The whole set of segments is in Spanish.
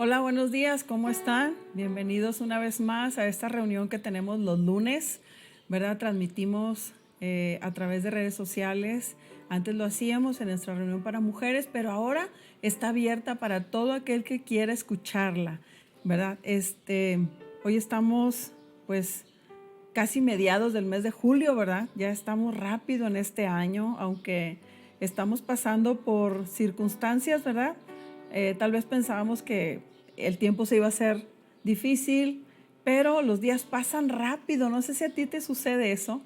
Hola, buenos días, ¿cómo están? Bienvenidos una vez más a esta reunión que tenemos los lunes, ¿verdad? Transmitimos a través de redes sociales. Antes lo hacíamos en nuestra reunión para mujeres, pero ahora está abierta para todo aquel que quiera escucharla, ¿verdad? Hoy estamos, pues, casi mediados del mes de julio, ¿verdad? Ya estamos rápido en este año, aunque estamos pasando por circunstancias, ¿verdad? Tal vez pensábamos que el tiempo se iba a hacer difícil, pero los días pasan rápido. No sé si a ti te sucede eso,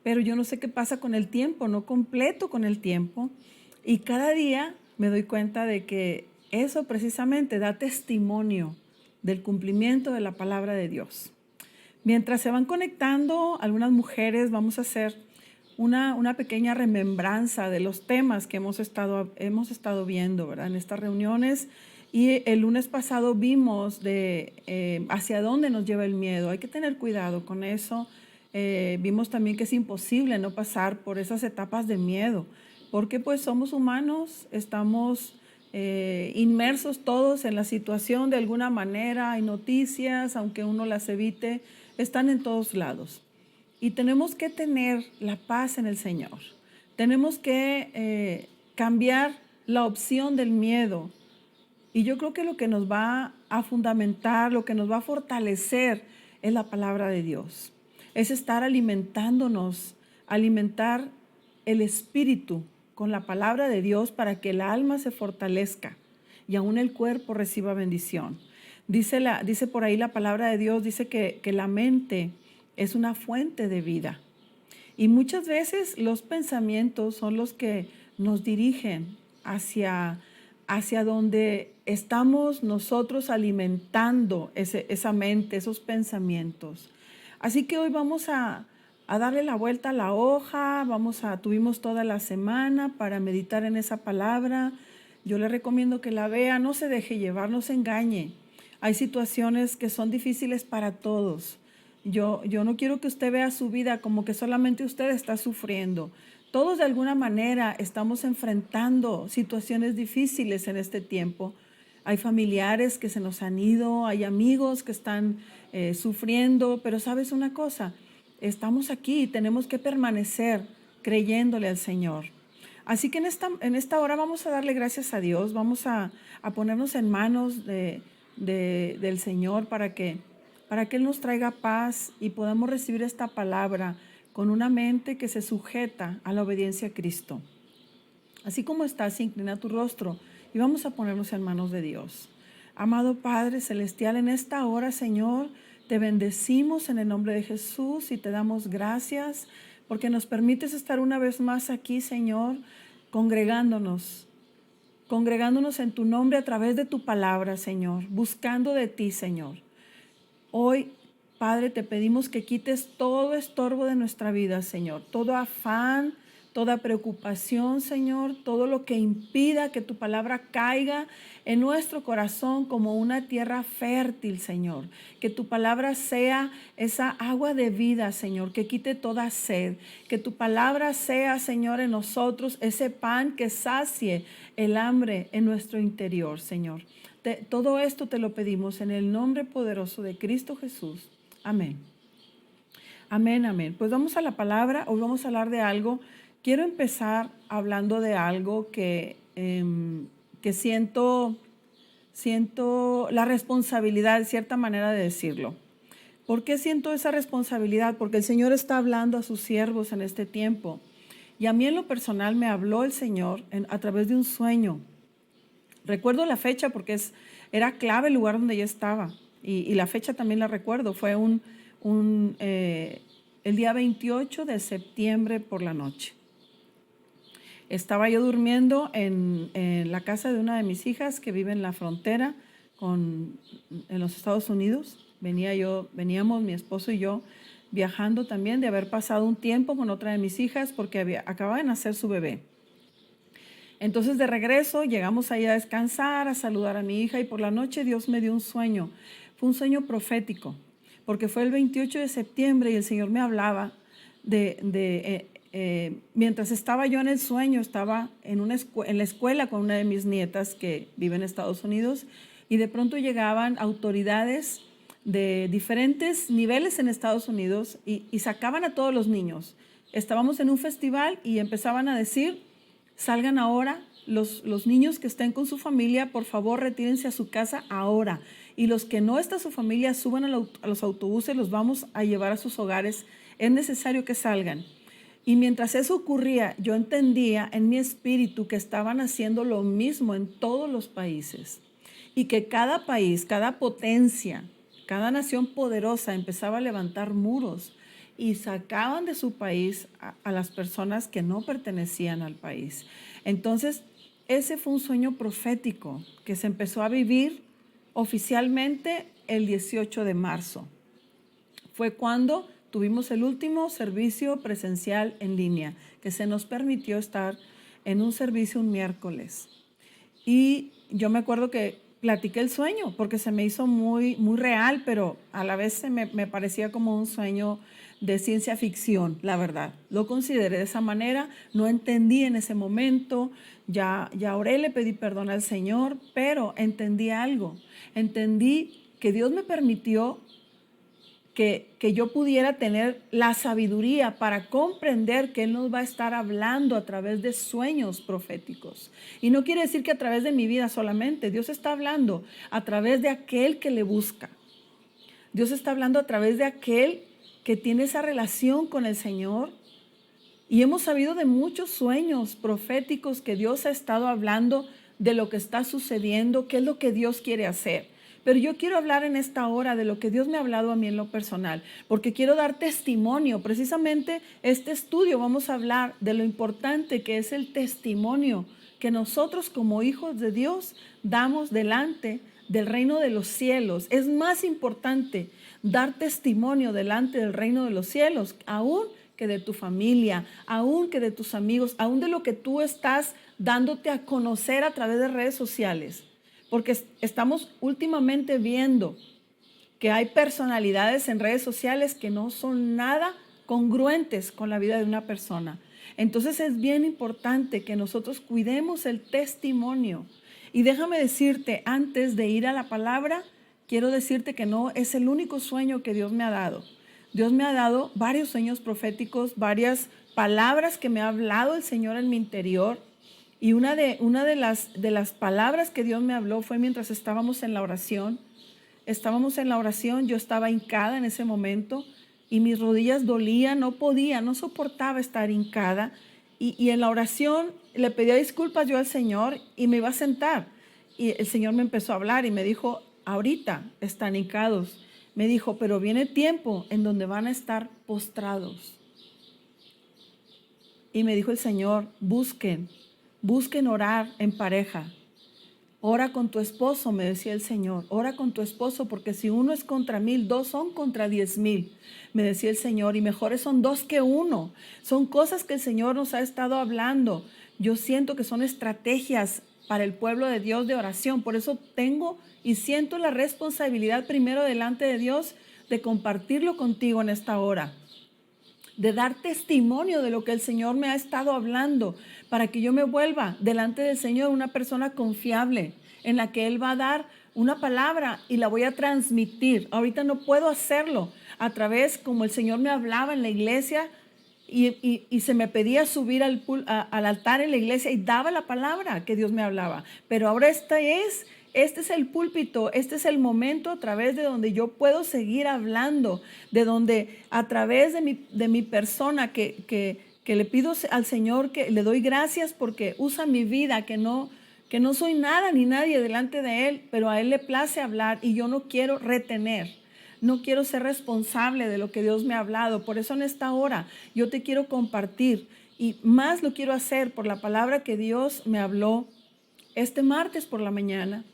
pero yo no sé qué pasa con el tiempo, no completo con el tiempo. Y cada día me doy cuenta de que eso precisamente da testimonio del cumplimiento de la palabra de Dios. Mientras se van conectando algunas mujeres, vamos a hacer una pequeña remembranza de los temas que hemos estado viendo, ¿verdad? En estas reuniones. Y el lunes pasado vimos hacia dónde nos lleva el miedo. Hay que tener cuidado con eso. Vimos también que es imposible no pasar por esas etapas de miedo, porque pues somos humanos, estamos inmersos todos en la situación de alguna manera. Hay noticias, aunque uno las evite, están en todos lados. Y tenemos que tener la paz en el Señor. Tenemos que cambiar la opción del miedo. Y yo creo que lo que nos va a fundamentar, lo que nos va a fortalecer es la palabra de Dios. Es estar alimentándonos, alimentar el espíritu con la palabra de Dios para que el alma se fortalezca y aún el cuerpo reciba bendición. Dice por ahí la palabra de Dios, dice que la mente es una fuente de vida. Y muchas veces los pensamientos son los que nos dirigen hacia donde estamos nosotros alimentando esa mente, esos pensamientos. Así que hoy vamos a darle la vuelta a la hoja, tuvimos toda la semana para meditar en esa palabra. Yo le recomiendo que la vea, no se deje llevar, no se engañe. Hay situaciones que son difíciles para todos. Yo no quiero que usted vea su vida como que solamente usted está sufriendo. Todos de alguna manera estamos enfrentando situaciones difíciles en este tiempo. Hay familiares que se nos han ido, hay amigos que están sufriendo, pero ¿sabes una cosa? Estamos aquí y tenemos que permanecer creyéndole al Señor. Así que en esta hora vamos a darle gracias a Dios, vamos a ponernos en manos del Señor para que Él nos traiga paz y podamos recibir esta palabra con una mente que se sujeta a la obediencia a Cristo. Así como estás, inclina tu rostro y vamos a ponernos en manos de Dios. Amado Padre Celestial, en esta hora, Señor, te bendecimos en el nombre de Jesús y te damos gracias porque nos permites estar una vez más aquí, Señor, congregándonos en tu nombre a través de tu palabra, Señor, buscando de ti, Señor. Hoy, Padre, te pedimos que quites todo estorbo de nuestra vida, Señor, todo afán, toda preocupación, Señor, todo lo que impida que tu palabra caiga en nuestro corazón como una tierra fértil, Señor. Que tu palabra sea esa agua de vida, Señor, que quite toda sed. Que tu palabra sea, Señor, en nosotros ese pan que sacie el hambre en nuestro interior, Señor. Todo esto te lo pedimos en el nombre poderoso de Cristo Jesús. Amén. Amén, amén. Pues vamos a la palabra. Hoy vamos a hablar de algo. Quiero empezar hablando de algo que siento la responsabilidad, de cierta manera de decirlo. ¿Por qué siento esa responsabilidad? Porque el Señor está hablando a sus siervos en este tiempo. Y a mí en lo personal me habló el Señor a través de un sueño. Recuerdo la fecha porque era clave el lugar donde yo estaba. Y la fecha también la recuerdo. Fue el día 28 de septiembre por la noche. Estaba yo durmiendo en la casa de una de mis hijas que vive en la frontera en los Estados Unidos. Veníamos mi esposo y yo viajando también de haber pasado un tiempo con otra de mis hijas porque acababa de nacer su bebé. Entonces de regreso llegamos ahí a descansar, a saludar a mi hija y por la noche Dios me dio un sueño. Fue un sueño profético porque fue el 28 de septiembre y el Señor me hablaba mientras estaba yo en el sueño, estaba en la escuela con una de mis nietas que vive en Estados Unidos, y de pronto llegaban autoridades de diferentes niveles en Estados Unidos y sacaban a todos los niños. Estábamos en un festival y empezaban a decir, salgan ahora, los niños que estén con su familia, por favor retírense a su casa ahora. Y los que no está su familia, suban a los autobuses, los vamos a llevar a sus hogares. Es necesario que salgan. Y mientras eso ocurría, yo entendía en mi espíritu que estaban haciendo lo mismo en todos los países. Y que cada país, cada potencia, cada nación poderosa empezaba a levantar muros y sacaban de su país a las personas que no pertenecían al país. Entonces, ese fue un sueño profético que se empezó a vivir oficialmente el 18 de marzo. Fue cuando tuvimos el último servicio presencial en línea, que se nos permitió estar en un servicio un miércoles. Y yo me acuerdo que platiqué el sueño porque se me hizo muy, muy real, pero a la vez me parecía como un sueño de ciencia ficción, la verdad. Lo consideré de esa manera, no entendí en ese momento, ya oré, le pedí perdón al Señor, pero entendí algo. Entendí que Dios me permitió que yo pudiera tener la sabiduría para comprender que Él nos va a estar hablando a través de sueños proféticos. Y no quiere decir que a través de mi vida solamente. Dios está hablando a través de aquel que le busca. Dios está hablando a través de aquel que tiene esa relación con el Señor. Y hemos sabido de muchos sueños proféticos que Dios ha estado hablando de lo que está sucediendo, qué es lo que Dios quiere hacer. Pero yo quiero hablar en esta hora de lo que Dios me ha hablado a mí en lo personal, porque quiero dar testimonio. Precisamente este estudio vamos a hablar de lo importante que es el testimonio que nosotros como hijos de Dios damos delante del reino de los cielos. Es más importante dar testimonio delante del reino de los cielos, aún que de tu familia, aún que de tus amigos, aún de lo que tú estás dándote a conocer a través de redes sociales. Porque estamos últimamente viendo que hay personalidades en redes sociales que no son nada congruentes con la vida de una persona. Entonces es bien importante que nosotros cuidemos el testimonio. Y déjame decirte, antes de ir a la palabra, quiero decirte que no es el único sueño que Dios me ha dado. Dios me ha dado varios sueños proféticos, varias palabras que me ha hablado el Señor en mi interior. Y una de las palabras que Dios me habló fue mientras estábamos en la oración. Estábamos en la oración, yo estaba hincada en ese momento y mis rodillas dolían, no podía, no soportaba estar hincada. Y en la oración le pedía disculpas yo al Señor y me iba a sentar. Y el Señor me empezó a hablar y me dijo, ahorita están hincados. Me dijo, pero viene tiempo en donde van a estar postrados. Y me dijo el Señor, busquen orar en pareja. Ora con tu esposo, me decía el Señor. Ora con tu esposo, porque si uno es contra 1000, dos son contra 10,000, me decía el Señor. Y mejores son dos que uno. Son cosas que el Señor nos ha estado hablando. Yo siento que son estrategias para el pueblo de Dios de oración. Por eso tengo y siento la responsabilidad primero delante de Dios de compartirlo contigo en esta hora, de dar testimonio de lo que el Señor me ha estado hablando, para que yo me vuelva delante del Señor una persona confiable, en la que Él va a dar una palabra y la voy a transmitir. Ahorita no puedo hacerlo a través, como el Señor me hablaba en la iglesia y se me pedía subir al altar en la iglesia y daba la palabra que Dios me hablaba. Pero ahora este es el púlpito, este es el momento a través de donde yo puedo seguir hablando, de donde a través de mi persona que le pido al Señor, que le doy gracias porque usa mi vida, que no soy nada ni nadie delante de Él, pero a Él le place hablar y yo no quiero retener. No quiero ser responsable de lo que Dios me ha hablado. Por eso en esta hora yo te quiero compartir y más lo quiero hacer por la palabra que Dios me habló este martes por la mañana.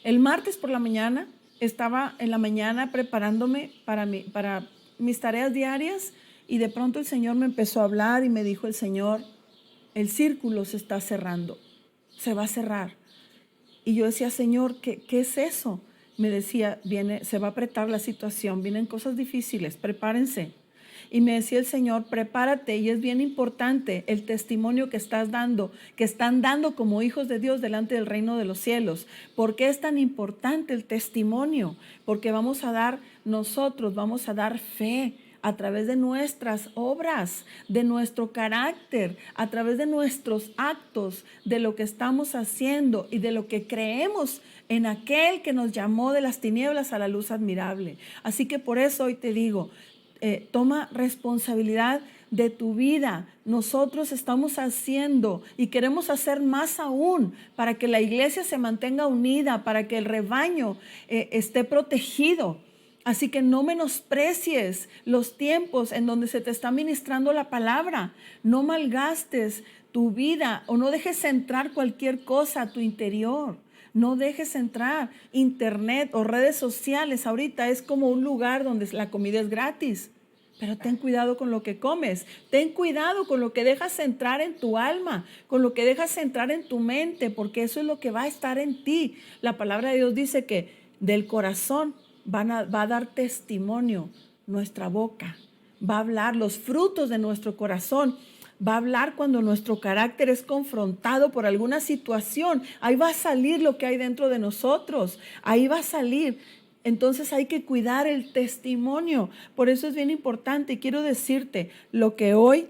El martes por la mañana estaba en la mañana preparándome para mis tareas diarias y de pronto el Señor me empezó a hablar y me dijo el Señor, el círculo se está cerrando, se va a cerrar. Y yo decía, Señor, ¿qué es eso? Me decía, se va a apretar la situación, vienen cosas difíciles, prepárense. Y me decía el Señor, prepárate, y es bien importante el testimonio que estás dando, que están dando como hijos de Dios delante del reino de los cielos. ¿Por qué es tan importante el testimonio? Porque vamos a dar fe a través de nuestras obras, de nuestro carácter, a través de nuestros actos, de lo que estamos haciendo y de lo que creemos en aquel que nos llamó de las tinieblas a la luz admirable. Así que por eso hoy te digo, toma responsabilidad de tu vida. Nosotros estamos haciendo y queremos hacer más aún para que la iglesia se mantenga unida, para que el rebaño esté protegido. Así que no menosprecies los tiempos en donde se te está ministrando la palabra. No malgastes tu vida o no dejes entrar cualquier cosa a tu interior. No dejes entrar internet o redes sociales. Ahorita es como un lugar donde la comida es gratis. Pero ten cuidado con lo que comes. Ten cuidado con lo que dejas entrar en tu alma, con lo que dejas entrar en tu mente, porque eso es lo que va a estar en ti. La palabra de Dios dice que del corazón va a dar testimonio nuestra boca. Va a hablar los frutos de nuestro corazón. Va a hablar cuando nuestro carácter es confrontado por alguna situación. Ahí va a salir lo que hay dentro de nosotros. Ahí va a salir. Entonces hay que cuidar el testimonio. Por eso es bien importante. Y quiero decirte lo que hoy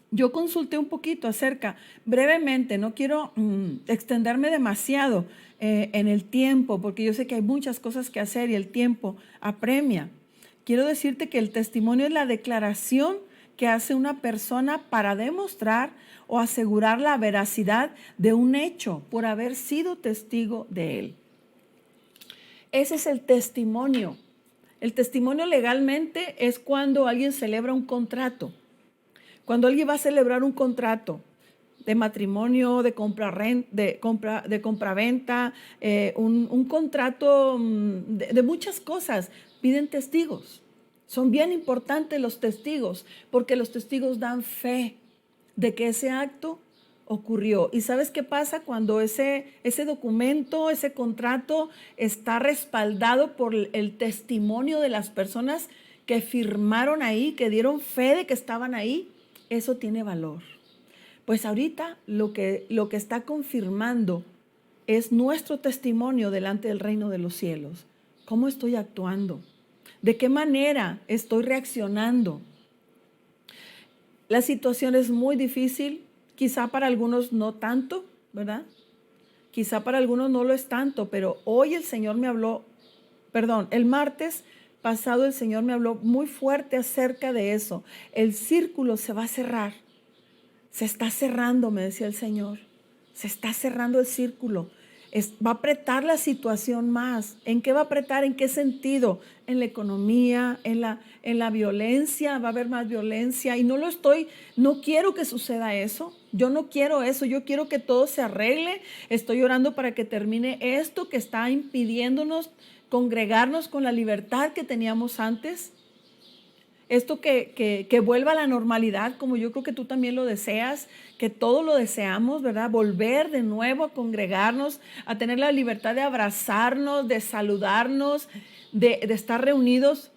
yo consulté un poquito acerca, brevemente, no quiero extenderme demasiado en el tiempo, porque yo sé que hay muchas cosas que hacer y el tiempo apremia. Quiero decirte que el testimonio es la declaración que hace una persona para demostrar o asegurar la veracidad de un hecho por haber sido testigo de él. Ese es el testimonio. El testimonio legalmente es cuando alguien celebra un contrato. Cuando alguien va a celebrar un contrato de matrimonio, de compra-venta, un contrato de muchas cosas, piden testigos. Son bien importantes los testigos porque los testigos dan fe de que ese acto ocurrió. ¿Y sabes qué pasa cuando ese documento, ese contrato está respaldado por el testimonio de las personas que firmaron ahí, que dieron fe de que estaban ahí? Eso tiene valor. Pues ahorita lo que está confirmando es nuestro testimonio delante del reino de los cielos. ¿Cómo estoy actuando? ¿De qué manera estoy reaccionando? La situación es muy difícil, quizá para algunos no tanto, ¿verdad? Quizá para algunos no lo es tanto, pero hoy el Señor me habló, el martes pasado el Señor me habló muy fuerte acerca de eso. El círculo se va a cerrar. Se está cerrando, me decía el Señor. Se está cerrando el círculo. Va a apretar la situación más. ¿En qué va a apretar? ¿En qué sentido? En la economía, en la violencia. Va a haber más violencia. Y no quiero que suceda eso. Yo no quiero eso. Yo quiero que todo se arregle. Estoy orando para que termine esto que está impidiéndonos congregarnos con la libertad que teníamos antes. Esto que vuelva a la normalidad, como yo creo que tú también lo deseas, que todos lo deseamos, ¿verdad? Volver de nuevo a congregarnos, a tener la libertad de abrazarnos, de saludarnos, de estar reunidos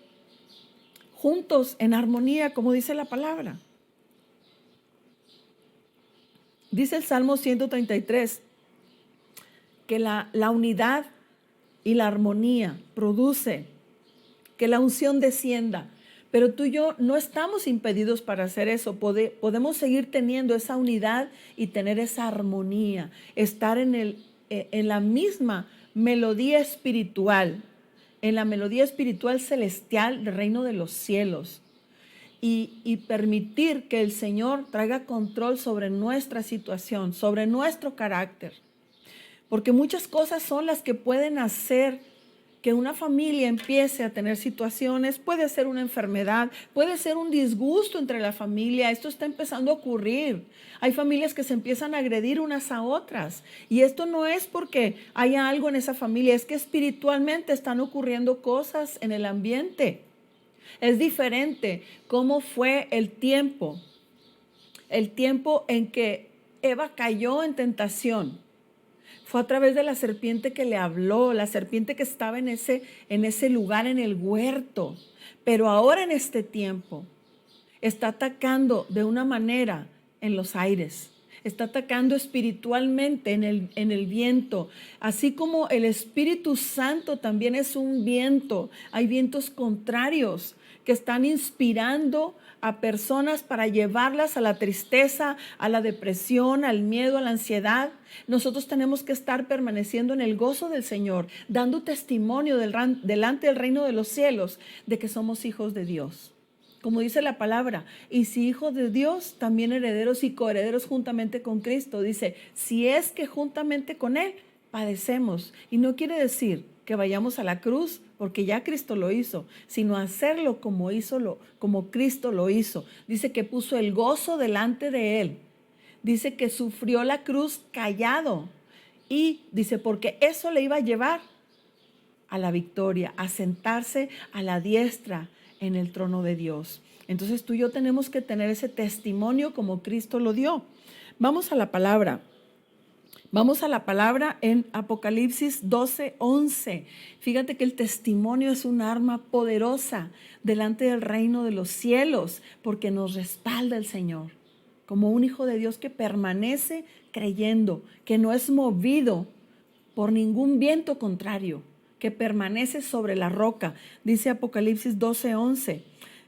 juntos en armonía, como dice la palabra. Dice el Salmo 133 que la unidad y la armonía produce que la unción descienda. Pero tú y yo no estamos impedidos para hacer eso. Podemos seguir teniendo esa unidad y tener esa armonía, estar en la misma melodía espiritual, en la melodía espiritual celestial del reino de los cielos. Y permitir que el Señor traiga control sobre nuestra situación, sobre nuestro carácter. Porque muchas cosas son las que pueden hacer que una familia empiece a tener situaciones. Puede ser una enfermedad, puede ser un disgusto entre la familia. Esto está empezando a ocurrir. Hay familias que se empiezan a agredir unas a otras. Y esto no es porque haya algo en esa familia, es que espiritualmente están ocurriendo cosas en el ambiente. Es diferente cómo fue el tiempo en que Eva cayó en tentación. Fue a través de la serpiente que le habló, la serpiente que estaba en ese lugar, en el huerto. Pero ahora en este tiempo, está atacando de una manera en los aires. Está atacando espiritualmente en el viento. Así como el Espíritu Santo también es un viento. Hay vientos contrarios que están inspirando a personas para llevarlas a la tristeza, a la depresión, al miedo, a la ansiedad. Nosotros tenemos que estar permaneciendo en el gozo del Señor, dando testimonio delante del reino de los cielos de que somos hijos de Dios. Como dice la palabra, y si hijos de Dios, también herederos y coherederos juntamente con Cristo. Dice, si es que juntamente con Él padecemos. Y no quiere decir que vayamos a la cruz porque ya Cristo lo hizo, sino hacerlo como Cristo lo hizo. Dice que puso el gozo delante de Él. Dice que sufrió la cruz callado. Y dice, porque eso le iba a llevar a la victoria, a sentarse a la diestra en el trono de Dios. Entonces tú y yo tenemos que tener ese testimonio como Cristo lo dio. Vamos a la palabra. Vamos a la palabra en Apocalipsis 12:11. Fíjate que el testimonio es un arma poderosa delante del reino de los cielos porque nos respalda el Señor. Como un hijo de Dios que permanece creyendo, que no es movido por ningún viento contrario, que permanece sobre la roca. Dice Apocalipsis 12:11.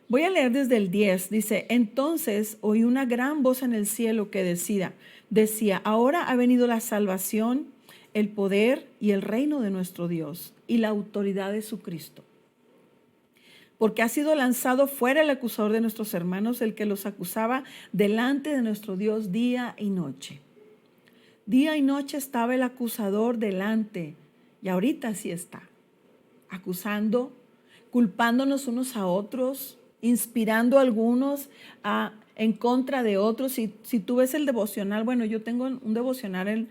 Voy a leer desde el 10. Dice, entonces oí una gran voz en el cielo que decía, ahora ha venido la salvación, el poder y el reino de nuestro Dios y la autoridad de su Cristo. Porque ha sido lanzado fuera el acusador de nuestros hermanos, el que los acusaba delante de nuestro Dios día y noche. Día y noche estaba el acusador delante, y ahorita sí está, acusando, culpándonos unos a otros, inspirando a algunos en contra de otros. Si tú ves el devocional, bueno, yo tengo un devocional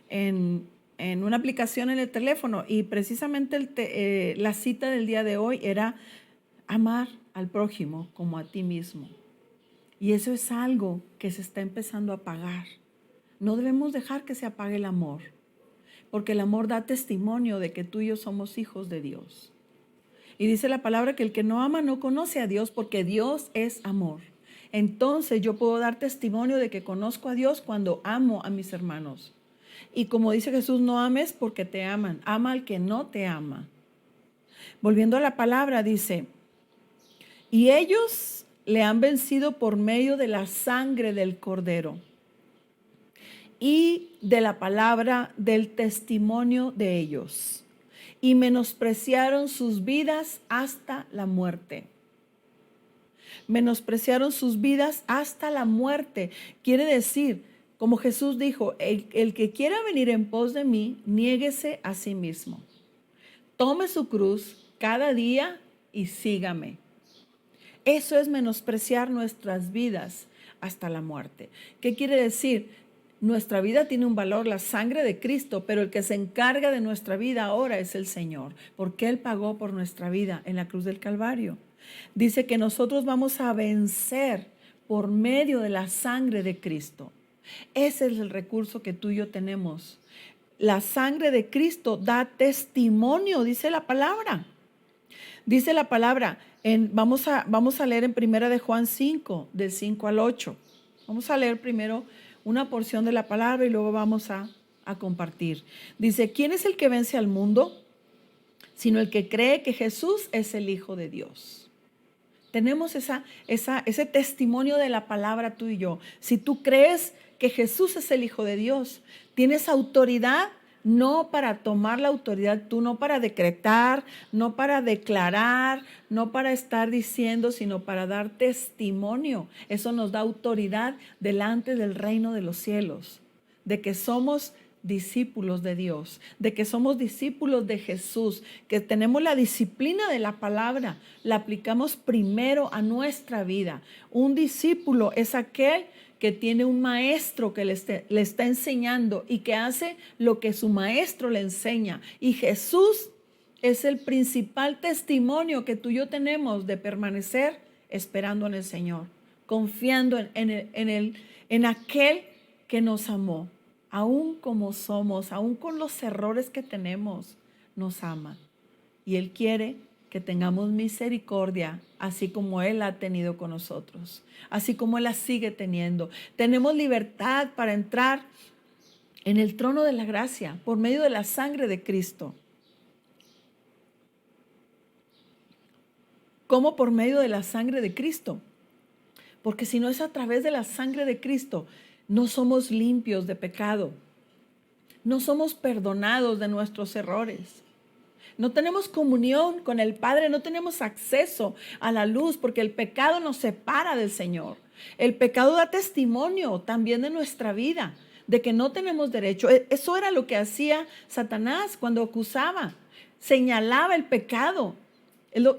en una aplicación en el teléfono, y precisamente la cita del día de hoy era amar al prójimo como a ti mismo. Y eso es algo que se está empezando a apagar. No debemos dejar que se apague el amor, porque el amor da testimonio de que tú y yo somos hijos de Dios. Y dice la palabra que el que no ama no conoce a Dios, porque Dios es amor. Entonces yo puedo dar testimonio de que conozco a Dios cuando amo a mis hermanos. Y como dice Jesús, no ames porque te aman, ama al que no te ama. Volviendo a la palabra, dice, y ellos le han vencido por medio de la sangre del Cordero y de la palabra del testimonio de ellos, y menospreciaron sus vidas hasta la muerte. Menospreciaron sus vidas hasta la muerte. Quiere decir, como Jesús dijo, el que quiera venir en pos de mí, niéguese a sí mismo. Tome su cruz cada día y sígame. Eso es menospreciar nuestras vidas hasta la muerte. ¿Qué quiere decir? Nuestra vida tiene un valor, la sangre de Cristo, pero el que se encarga de nuestra vida ahora es el Señor, porque Él pagó por nuestra vida en la cruz del Calvario. Dice que nosotros vamos a vencer por medio de la sangre de Cristo. Ese es el recurso que tú y yo tenemos. La sangre de Cristo da testimonio, dice la palabra. Dice la palabra, vamos a leer en Primera de Juan 5, del 5 al 8. Vamos a leer primero una porción de la palabra y luego vamos a compartir. Dice, ¿quién es el que vence al mundo? Sino el que cree que Jesús es el Hijo de Dios. Tenemos ese testimonio de la palabra tú y yo. Si tú crees que Jesús es el Hijo de Dios, tienes autoridad. No para tomar la autoridad tú, no para decretar, no para declarar, no para estar diciendo, sino para dar testimonio. Eso nos da autoridad delante del reino de los cielos, de que somos discípulos de Dios, de que somos discípulos de Jesús, que tenemos la disciplina de la palabra, la aplicamos primero a nuestra vida. Un discípulo es aquel que tiene un maestro que le está enseñando y que hace lo que su maestro le enseña. Y Jesús es el principal testimonio que tú y yo tenemos de permanecer esperando en el Señor, confiando en aquel que nos amó, aún como somos, aún con los errores que tenemos, nos ama. Y Él quiere que tengamos misericordia, así como Él ha tenido con nosotros, así como Él la sigue teniendo. Tenemos libertad para entrar en el trono de la gracia por medio de la sangre de Cristo. ¿Cómo? Por medio de la sangre de Cristo. Porque si no es a través de la sangre de Cristo, no somos limpios de pecado. No somos perdonados de nuestros errores. No tenemos comunión con el Padre, no tenemos acceso a la luz porque el pecado nos separa del Señor. El pecado da testimonio también de nuestra vida, de que no tenemos derecho. Eso era lo que hacía Satanás cuando acusaba, señalaba el pecado.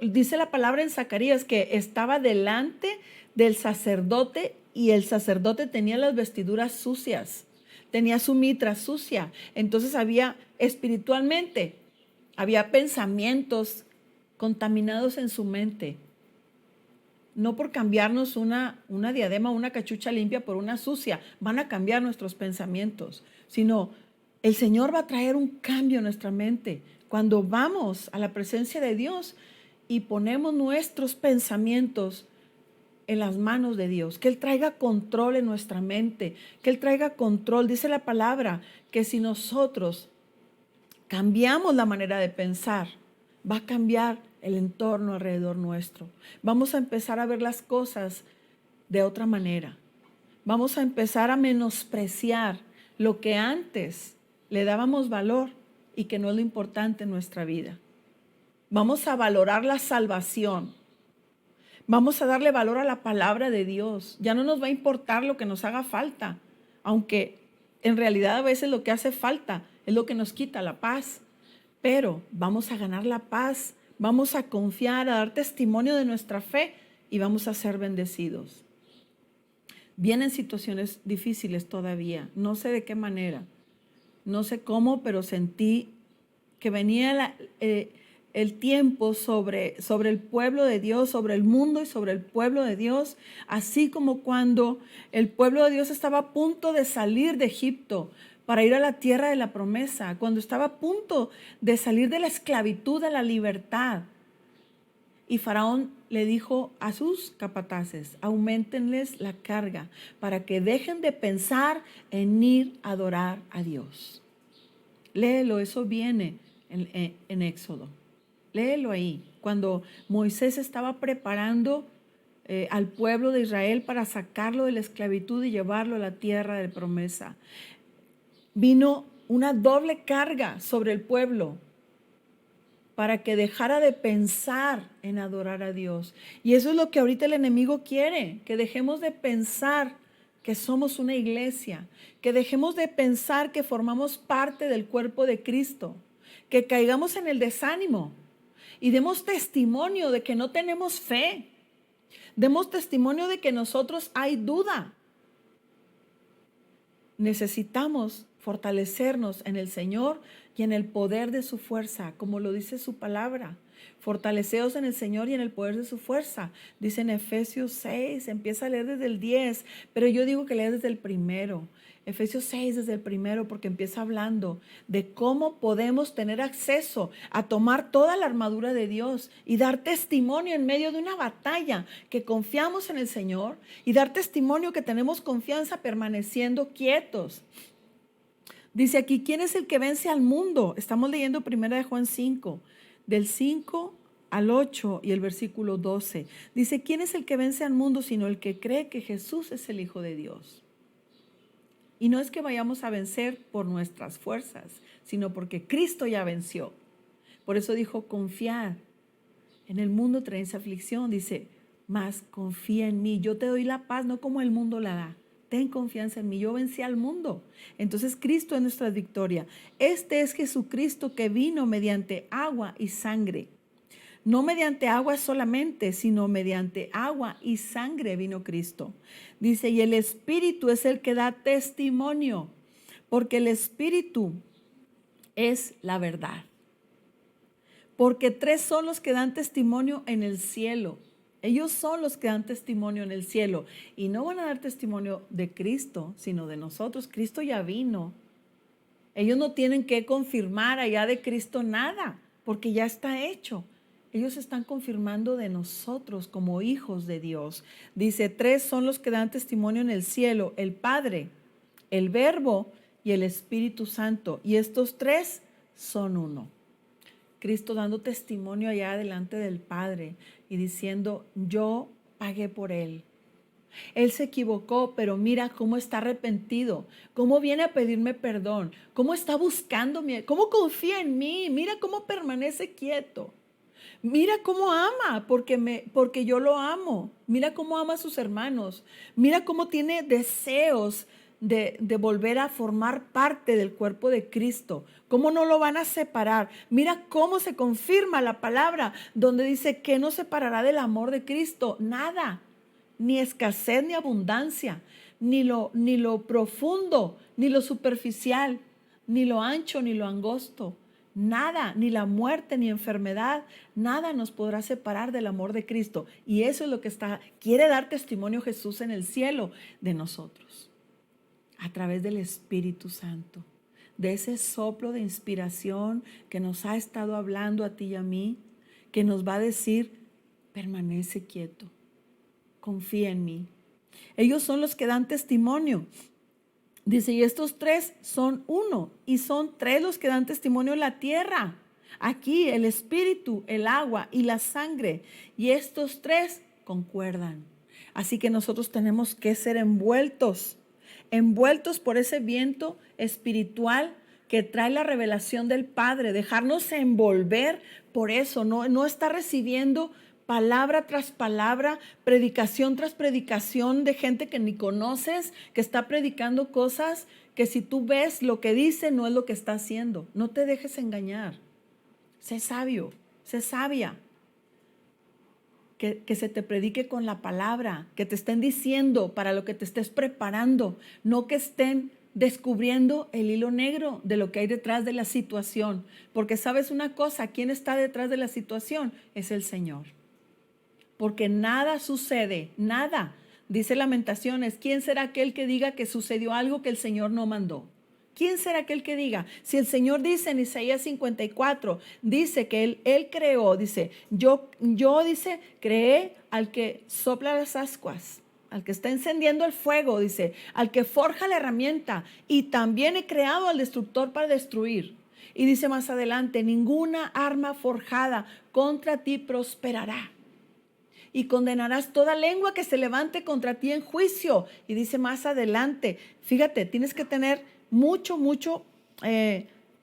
Dice la palabra en Zacarías que estaba delante del sacerdote y el sacerdote tenía las vestiduras sucias, tenía su mitra sucia. Entonces había pensamientos contaminados en su mente. No por cambiarnos una diadema, una cachucha limpia por una sucia, van a cambiar nuestros pensamientos, sino el Señor va a traer un cambio en nuestra mente. Cuando vamos a la presencia de Dios y ponemos nuestros pensamientos en las manos de Dios, que Él traiga control en nuestra mente, que Él traiga control. Dice la palabra que si nosotros cambiamos la manera de pensar, va a cambiar el entorno alrededor nuestro. Vamos a empezar a ver las cosas de otra manera. Vamos a empezar a menospreciar lo que antes le dábamos valor y que no es lo importante en nuestra vida. Vamos a valorar la salvación. Vamos a darle valor a la palabra de Dios. Ya no nos va a importar lo que nos haga falta, aunque en realidad a veces lo que hace falta es lo que nos quita la paz. Pero vamos a ganar la paz, vamos a confiar, a dar testimonio de nuestra fe y vamos a ser bendecidos. Vienen situaciones difíciles todavía, no sé de qué manera, no sé cómo, pero sentí que venía el tiempo sobre el pueblo de Dios, sobre el mundo y sobre el pueblo de Dios, así como cuando el pueblo de Dios estaba a punto de salir de Egipto para ir a la tierra de la promesa, cuando estaba a punto de salir de la esclavitud a la libertad. Y Faraón le dijo a sus capataces: auméntenles la carga para que dejen de pensar en ir a adorar a Dios. Léelo, eso viene en Éxodo. Léelo ahí, cuando Moisés estaba preparando al pueblo de Israel para sacarlo de la esclavitud y llevarlo a la tierra de promesa. Vino una doble carga sobre el pueblo para que dejara de pensar en adorar a Dios. Y eso es lo que ahorita el enemigo quiere, que dejemos de pensar que somos una iglesia, que dejemos de pensar que formamos parte del cuerpo de Cristo, que caigamos en el desánimo y demos testimonio de que no tenemos fe. Demos testimonio de que nosotros hay duda. Necesitamos fortalecernos en el Señor y en el poder de su fuerza, como lo dice su palabra. Fortaleceos en el Señor y en el poder de su fuerza. Dice en Efesios 6, empieza a leer desde el 10, pero yo digo que leas desde el primero. Efesios 6 desde el primero, porque empieza hablando de cómo podemos tener acceso a tomar toda la armadura de Dios y dar testimonio en medio de una batalla, que confiamos en el Señor, y dar testimonio que tenemos confianza permaneciendo quietos. Dice aquí, ¿quién es el que vence al mundo? Estamos leyendo 1 Juan 5, del 5 al 8 y el versículo 12. Dice, ¿quién es el que vence al mundo sino el que cree que Jesús es el Hijo de Dios? Y no es que vayamos a vencer por nuestras fuerzas, sino porque Cristo ya venció. Por eso dijo, confiad. En el mundo traéis aflicción, dice, mas confía en mí. Yo te doy la paz, no como el mundo la da. Ten confianza en mí, yo vencí al mundo. Entonces Cristo es nuestra victoria. Este es Jesucristo que vino mediante agua y sangre. No mediante agua solamente, sino mediante agua y sangre vino Cristo. Dice, y el Espíritu es el que da testimonio, porque el Espíritu es la verdad. Porque tres son los que dan testimonio en el cielo. Ellos son los que dan testimonio en el cielo. Y no van a dar testimonio de Cristo, sino de nosotros. Cristo ya vino. Ellos no tienen que confirmar allá de Cristo nada, porque ya está hecho. Ellos están confirmando de nosotros como hijos de Dios. Dice, 3 son los que dan testimonio en el cielo: el Padre, el Verbo y el Espíritu Santo. Y estos 3 son uno. Cristo dando testimonio allá delante del Padre y diciendo, yo pagué por él. Él se equivocó, pero mira cómo está arrepentido, cómo viene a pedirme perdón, cómo está buscándome, cómo confía en mí, mira cómo permanece quieto. Mira cómo ama, porque yo lo amo. Mira cómo ama a sus hermanos. Mira cómo tiene deseos de volver a formar parte del cuerpo de Cristo. ¿Cómo no lo van a separar? Mira cómo se confirma la palabra donde dice que no separará del amor de Cristo. Nada, ni escasez ni abundancia, ni lo profundo, ni lo superficial, ni lo ancho, ni lo angosto. Nada, ni la muerte, ni enfermedad, nada nos podrá separar del amor de Cristo. Y eso es lo que quiere dar testimonio Jesús en el cielo de nosotros, a través del Espíritu Santo, de ese soplo de inspiración que nos ha estado hablando a ti y a mí, que nos va a decir, permanece quieto, confía en mí. Ellos son los que dan testimonio. Dice, y estos 3 son uno, y son 3 los que dan testimonio en la tierra. Aquí el espíritu, el agua y la sangre. Y estos 3 concuerdan. Así que nosotros tenemos que ser envueltos por ese viento espiritual que trae la revelación del Padre. Dejarnos envolver por eso, no estar recibiendo palabra tras palabra, predicación tras predicación de gente que ni conoces, que está predicando cosas que si tú ves lo que dice no es lo que está haciendo. No te dejes engañar. Sé sabio, sé sabia. Que se te predique con la palabra, que te estén diciendo para lo que te estés preparando, no que estén descubriendo el hilo negro de lo que hay detrás de la situación. Porque sabes una cosa, ¿quién está detrás de la situación? Es el Señor. Porque nada sucede, nada. Dice Lamentaciones, ¿quién será aquel que diga que sucedió algo que el Señor no mandó? ¿Quién será aquel que diga? Si el Señor dice en Isaías 54, dice que Él creó, dice, yo dice, creé al que sopla las ascuas, al que está encendiendo el fuego, dice, al que forja la herramienta, y también he creado al destructor para destruir. Y dice más adelante, ninguna arma forjada contra ti prosperará. Y condenarás toda lengua que se levante contra ti en juicio. Y dice más adelante, fíjate, tienes que tener mucho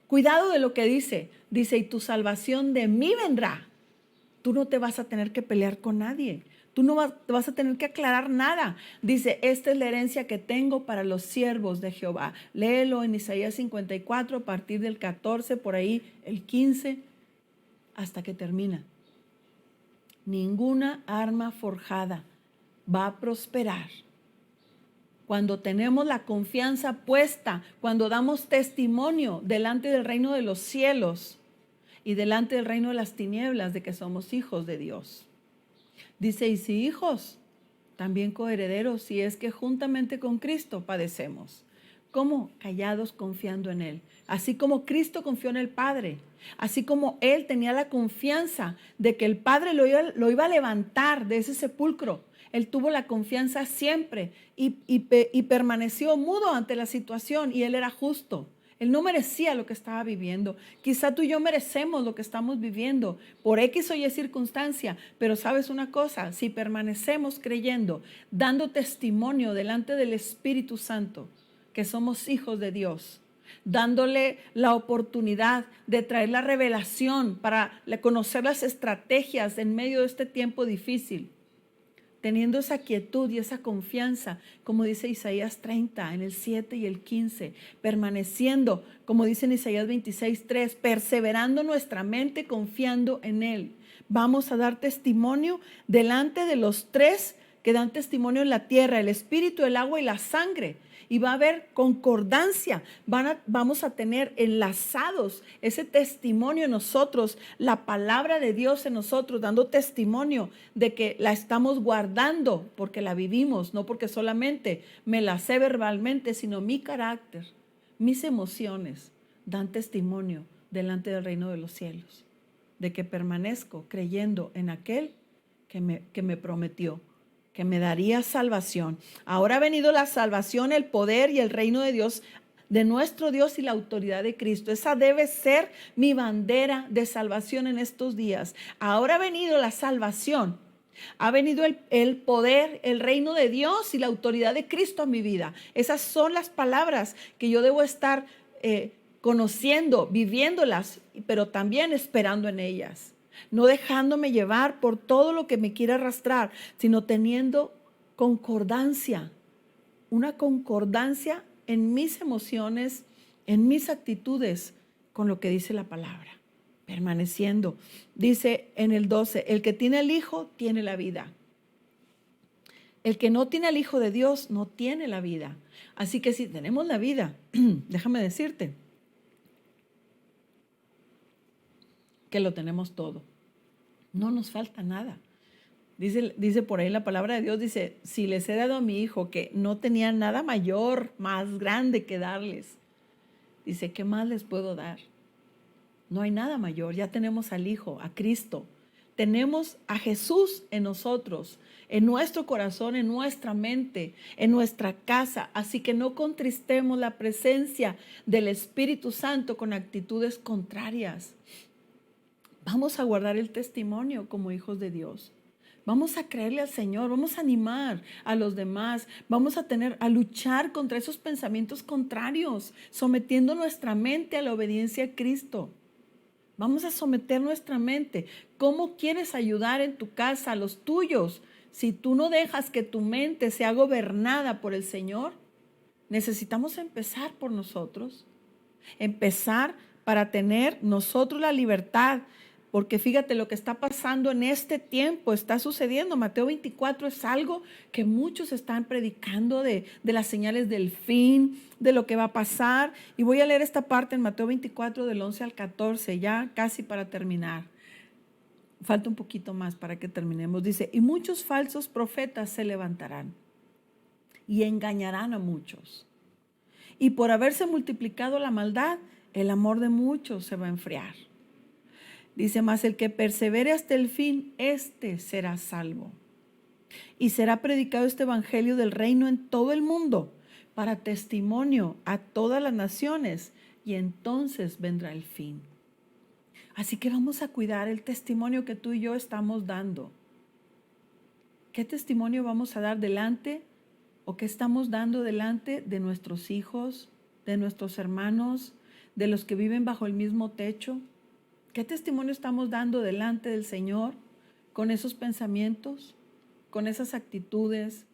cuidado de lo que dice. Dice, y tu salvación de mí vendrá. Tú no te vas a tener que pelear con nadie. Tú no vas a tener que aclarar nada. Dice, esta es la herencia que tengo para los siervos de Jehová. Léelo en Isaías 54, a partir del 14, por ahí el 15, hasta que termina. Ninguna arma forjada va a prosperar. Cuando tenemos la confianza puesta, cuando damos testimonio delante del reino de los cielos y delante del reino de las tinieblas de que somos hijos de Dios. Dice, y si hijos, también coherederos, si es que juntamente con Cristo padecemos. ¿Cómo? Callados confiando en Él. Así como Cristo confió en el Padre, así como Él tenía la confianza de que el Padre lo iba a levantar de ese sepulcro. Él tuvo la confianza siempre y permaneció mudo ante la situación, y Él era justo. Él no merecía lo que estaba viviendo. Quizá tú y yo merecemos lo que estamos viviendo por X o Y circunstancia, pero sabes una cosa, si permanecemos creyendo, dando testimonio delante del Espíritu Santo, que somos hijos de Dios, dándole la oportunidad de traer la revelación para conocer las estrategias en medio de este tiempo difícil, teniendo esa quietud y esa confianza, como dice Isaías 30, en el 7 y el 15, permaneciendo, como dice en Isaías 26, 3, perseverando nuestra mente, confiando en Él. Vamos a dar testimonio delante de los 3 que dan testimonio en la tierra, el espíritu, el agua y la sangre. Y va a haber concordancia, vamos a tener enlazados ese testimonio en nosotros, la palabra de Dios en nosotros, dando testimonio de que la estamos guardando porque la vivimos, no porque solamente me la sé verbalmente, sino mi carácter, mis emociones dan testimonio delante del reino de los cielos, de que permanezco creyendo en aquel que me prometió, que me daría salvación. Ahora ha venido la salvación, el poder y el reino de Dios, de nuestro Dios y la autoridad de Cristo. Esa debe ser mi bandera de salvación en estos días. Ahora ha venido la salvación. Ha venido el poder, el reino de Dios y la autoridad de Cristo en mi vida. Esas son las palabras que yo debo estar conociendo, viviéndolas, pero también esperando en ellas. No dejándome llevar por todo lo que me quiera arrastrar, sino teniendo concordancia, una concordancia en mis emociones, en mis actitudes con lo que dice la palabra. Permaneciendo. Dice en el 12, el que tiene al Hijo tiene la vida. El que no tiene al Hijo de Dios no tiene la vida. Así que si tenemos la vida, déjame decirte que lo tenemos todo. No nos falta nada. Dice por ahí la palabra de Dios, dice, si les he dado a mi hijo que no tenía nada mayor, más grande que darles, dice, ¿qué más les puedo dar? No hay nada mayor, ya tenemos al Hijo, a Cristo. Tenemos a Jesús en nosotros, en nuestro corazón, en nuestra mente, en nuestra casa. Así que no contristemos la presencia del Espíritu Santo con actitudes contrarias. Vamos a guardar el testimonio como hijos de Dios. Vamos a creerle al Señor, vamos a animar a los demás, vamos a luchar contra esos pensamientos contrarios, sometiendo nuestra mente a la obediencia a Cristo. Vamos a someter nuestra mente. ¿Cómo quieres ayudar en tu casa a los tuyos si tú no dejas que tu mente sea gobernada por el Señor? Necesitamos empezar por nosotros. Empezar para tener nosotros la libertad. Porque fíjate lo que está pasando en este tiempo, está sucediendo. Mateo 24 es algo que muchos están predicando de las señales del fin, de lo que va a pasar. Y voy a leer esta parte en Mateo 24 del 11 al 14, ya casi para terminar. Falta un poquito más para que terminemos. Dice, y muchos falsos profetas se levantarán y engañarán a muchos. Y por haberse multiplicado la maldad, el amor de muchos se va a enfriar. Dice más, el que persevere hasta el fin, éste será salvo. Y será predicado este evangelio del reino en todo el mundo para testimonio a todas las naciones, y entonces vendrá el fin. Así que vamos a cuidar el testimonio que tú y yo estamos dando. ¿Qué testimonio vamos a dar delante o qué estamos dando delante de nuestros hijos, de nuestros hermanos, de los que viven bajo el mismo techo? ¿Qué testimonio estamos dando delante del Señor con esos pensamientos, con esas actitudes?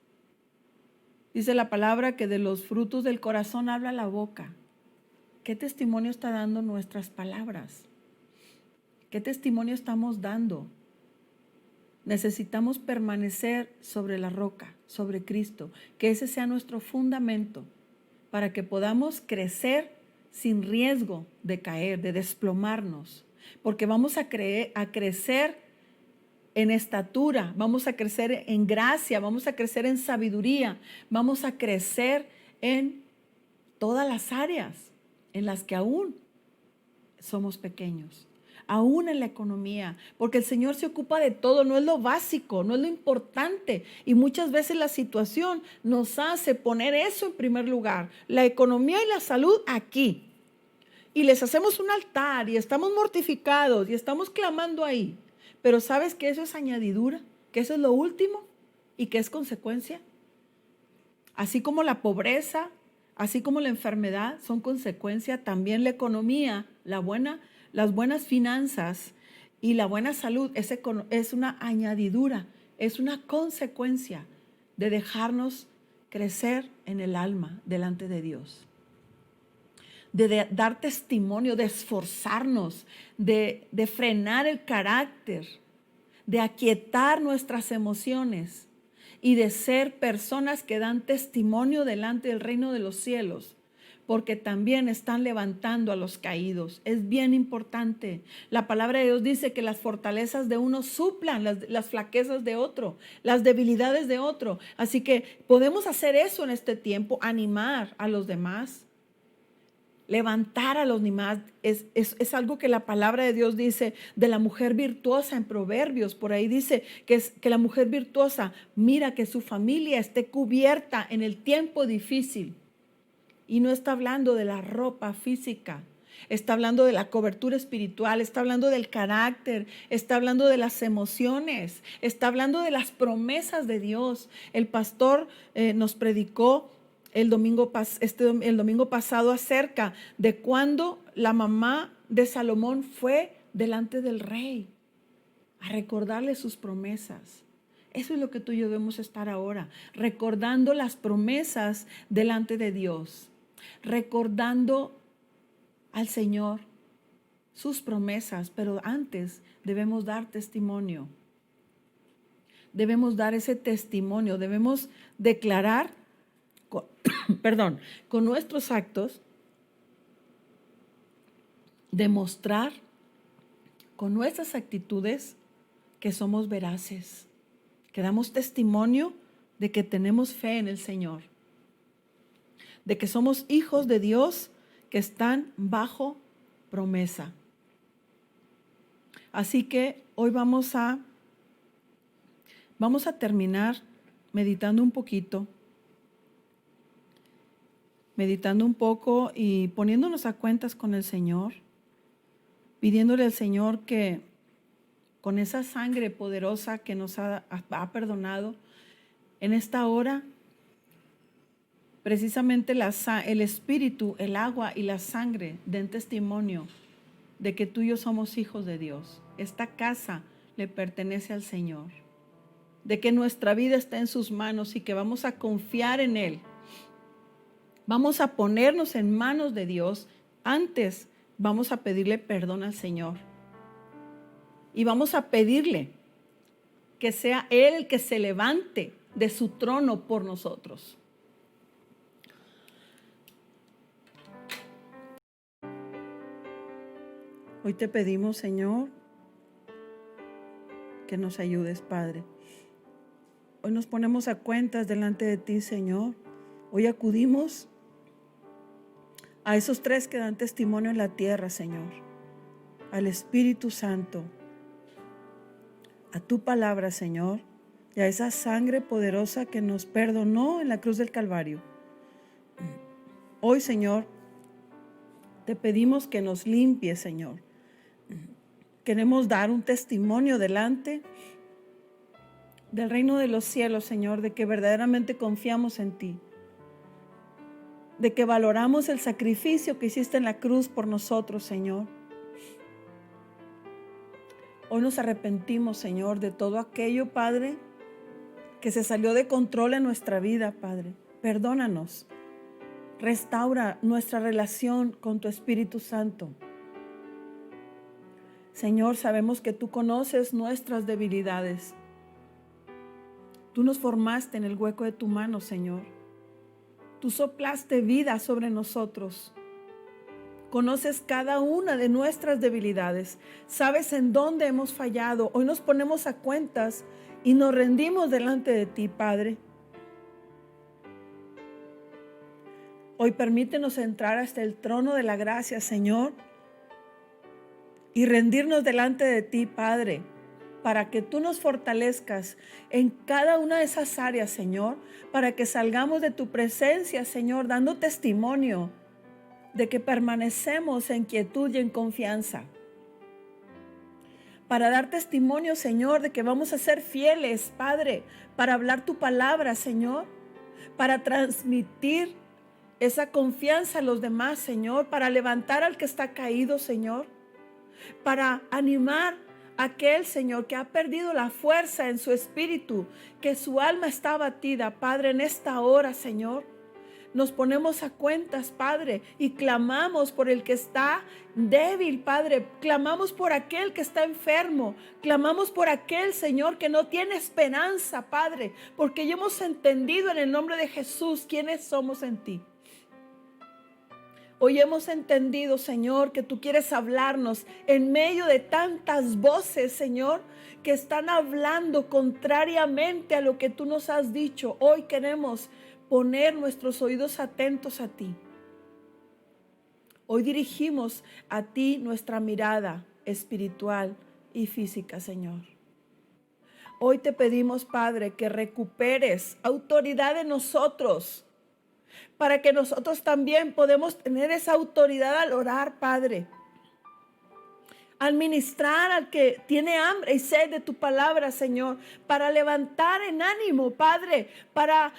Dice la palabra que de los frutos del corazón habla la boca. ¿Qué testimonio está dando nuestras palabras? ¿Qué testimonio estamos dando? Necesitamos permanecer sobre la roca, sobre Cristo, que ese sea nuestro fundamento para que podamos crecer sin riesgo de caer, de desplomarnos. Porque vamos a crecer en estatura, vamos a crecer en gracia, vamos a crecer en sabiduría, vamos a crecer en todas las áreas en las que aún somos pequeños, aún en la economía, porque el Señor se ocupa de todo, no es lo básico, no es lo importante, y muchas veces la situación nos hace poner eso en primer lugar, la economía y la salud aquí. Y les hacemos un altar y estamos mortificados y estamos clamando ahí. Pero ¿sabes que eso es añadidura? ¿Que eso es lo último? ¿Y que es consecuencia? Así como la pobreza, así como la enfermedad son consecuencia, también la economía, las buenas finanzas y la buena salud es una añadidura, es una consecuencia de dejarnos crecer en el alma delante de Dios. De dar testimonio, de esforzarnos, de frenar el carácter, de aquietar nuestras emociones y de ser personas que dan testimonio delante del reino de los cielos, porque también están levantando a los caídos. Es bien importante. La palabra de Dios dice que las fortalezas de uno suplan las flaquezas de otro, las debilidades de otro. Así que podemos hacer eso en este tiempo, animar a los demás. levantar a los demás. Es algo que la palabra de Dios dice de la mujer virtuosa en Proverbios. Por ahí dice que la mujer virtuosa mira que su familia esté cubierta en el tiempo difícil. Y no está hablando de la ropa física. Está hablando de la cobertura espiritual, está hablando del carácter, está hablando de las emociones, está hablando de las promesas de Dios. El pastor nos predicó el domingo pasado acerca de cuando la mamá de Salomón fue delante del rey a recordarle sus promesas. Eso es lo que tú y yo debemos estar ahora, recordando las promesas delante de Dios, recordando al Señor sus promesas, pero antes debemos dar testimonio. Debemos dar ese testimonio, debemos declarar con nuestros actos, demostrar con nuestras actitudes que somos veraces, que damos testimonio de que tenemos fe en el Señor, de que somos hijos de Dios que están bajo promesa. Así que hoy vamos a terminar meditando un poco y poniéndonos a cuentas con el Señor, pidiéndole al Señor que con esa sangre poderosa que nos ha perdonado, en esta hora, precisamente el Espíritu, el agua y la sangre den testimonio de que tú y yo somos hijos de Dios. Esta casa le pertenece al Señor, de que nuestra vida está en sus manos y que vamos a confiar en Él. Vamos a ponernos en manos de Dios. Antes vamos a pedirle perdón al Señor. Y vamos a pedirle que sea Él el que se levante de su trono por nosotros. Hoy te pedimos, Señor, que nos ayudes, Padre. Hoy nos ponemos a cuentas delante de ti, Señor. Hoy acudimos a esos tres que dan testimonio en la tierra, Señor. Al Espíritu Santo, a tu palabra, Señor, y a esa sangre poderosa que nos perdonó en la cruz del Calvario. Hoy, Señor, te pedimos que nos limpies, Señor. Queremos dar un testimonio delante del reino de los cielos, Señor, de que verdaderamente confiamos en ti, de que valoramos el sacrificio que hiciste en la cruz por nosotros, Señor. Hoy nos arrepentimos, Señor, de todo aquello, Padre, que se salió de control en nuestra vida, Padre. Perdónanos. Restaura nuestra relación con tu Espíritu Santo. Señor, sabemos que tú conoces nuestras debilidades. Tú nos formaste en el hueco de tu mano, Señor. Tú soplaste vida sobre nosotros. Conoces cada una de nuestras debilidades. Sabes en dónde hemos fallado. Hoy nos ponemos a cuentas y nos rendimos delante de ti, Padre. Hoy permítenos entrar hasta el trono de la gracia, Señor, y rendirnos delante de ti, Padre, para que tú nos fortalezcas en cada una de esas áreas, Señor, para que salgamos de tu presencia, Señor, dando testimonio de que permanecemos en quietud y en confianza. Para dar testimonio, Señor, de que vamos a ser fieles, Padre, para hablar tu palabra, Señor, para transmitir esa confianza a los demás, Señor, para levantar al que está caído, Señor, para animar a aquel, Señor, que ha perdido la fuerza en su espíritu, que su alma está abatida. Padre, en esta hora, Señor, nos ponemos a cuentas, Padre, y clamamos por el que está débil, Padre. Clamamos por aquel que está enfermo. Clamamos por aquel, Señor, que no tiene esperanza, Padre, porque ya hemos entendido en el nombre de Jesús quiénes somos en ti. Hoy hemos entendido, Señor, que tú quieres hablarnos en medio de tantas voces, Señor, que están hablando contrariamente a lo que tú nos has dicho. Hoy queremos poner nuestros oídos atentos a ti. Hoy dirigimos a ti nuestra mirada espiritual y física, Señor. Hoy te pedimos, Padre, que recuperes autoridad en nosotros, para que nosotros también podamos tener esa autoridad al orar, Padre. Al ministrar al que tiene hambre y sed de tu palabra, Señor, para levantar en ánimo, Padre, para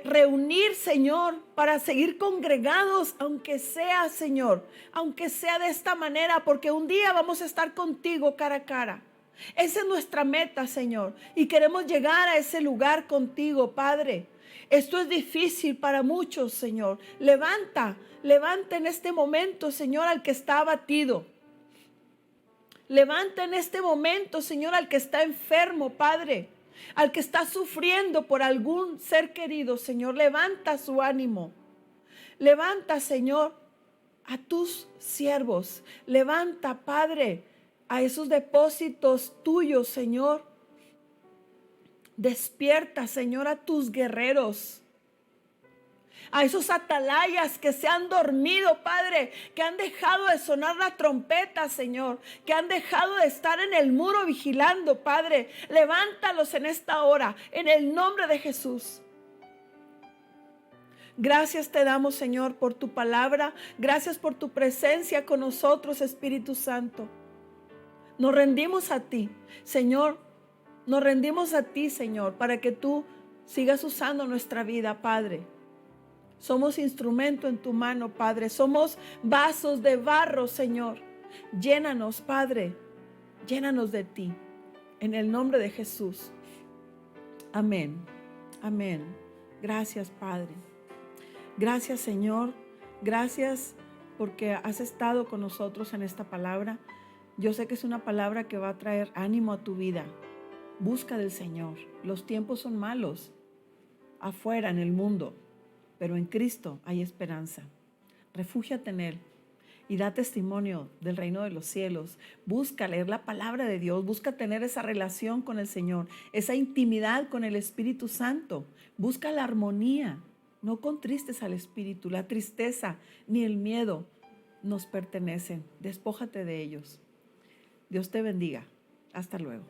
reunir, Señor, para seguir congregados, aunque sea, Señor, aunque sea de esta manera, porque un día vamos a estar contigo cara a cara. Esa es nuestra meta, Señor, y queremos llegar a ese lugar contigo, Padre. Esto es difícil para muchos, Señor. Levanta en este momento, Señor, al que está abatido. Levanta en este momento, Señor, al que está enfermo, Padre, al que está sufriendo por algún ser querido, Señor. Levanta su ánimo. Levanta, Señor, a tus siervos. Levanta, Padre, a esos depósitos tuyos, Señor. Despierta, Señor, a tus guerreros. A esos atalayas que se han dormido, Padre, que han dejado de sonar la trompeta, Señor, que han dejado de estar en el muro vigilando, Padre. Levántalos en esta hora, en el nombre de Jesús. Gracias te damos, Señor, por tu palabra. Gracias por tu presencia con nosotros, Espíritu Santo. Nos rendimos a ti, Señor. Nos rendimos a ti, Señor, para que tú sigas usando nuestra vida, Padre. Somos instrumento en tu mano, Padre. Somos vasos de barro, Señor. Llénanos, Padre. Llénanos de ti. En el nombre de Jesús. Amén. Amén. Gracias, Padre. Gracias, Señor. Gracias porque has estado con nosotros en esta palabra. Yo sé que es una palabra que va a traer ánimo a tu vida. Busca del Señor. Los tiempos son malos afuera en el mundo. Pero en Cristo hay esperanza. Refúgiate en Él y da testimonio del reino de los cielos. Busca leer la palabra de Dios. Busca tener esa relación con el Señor, esa intimidad con el Espíritu Santo. Busca la armonía. No contristes al Espíritu. La tristeza ni el miedo nos pertenecen. Despójate de ellos. Dios te bendiga. Hasta luego.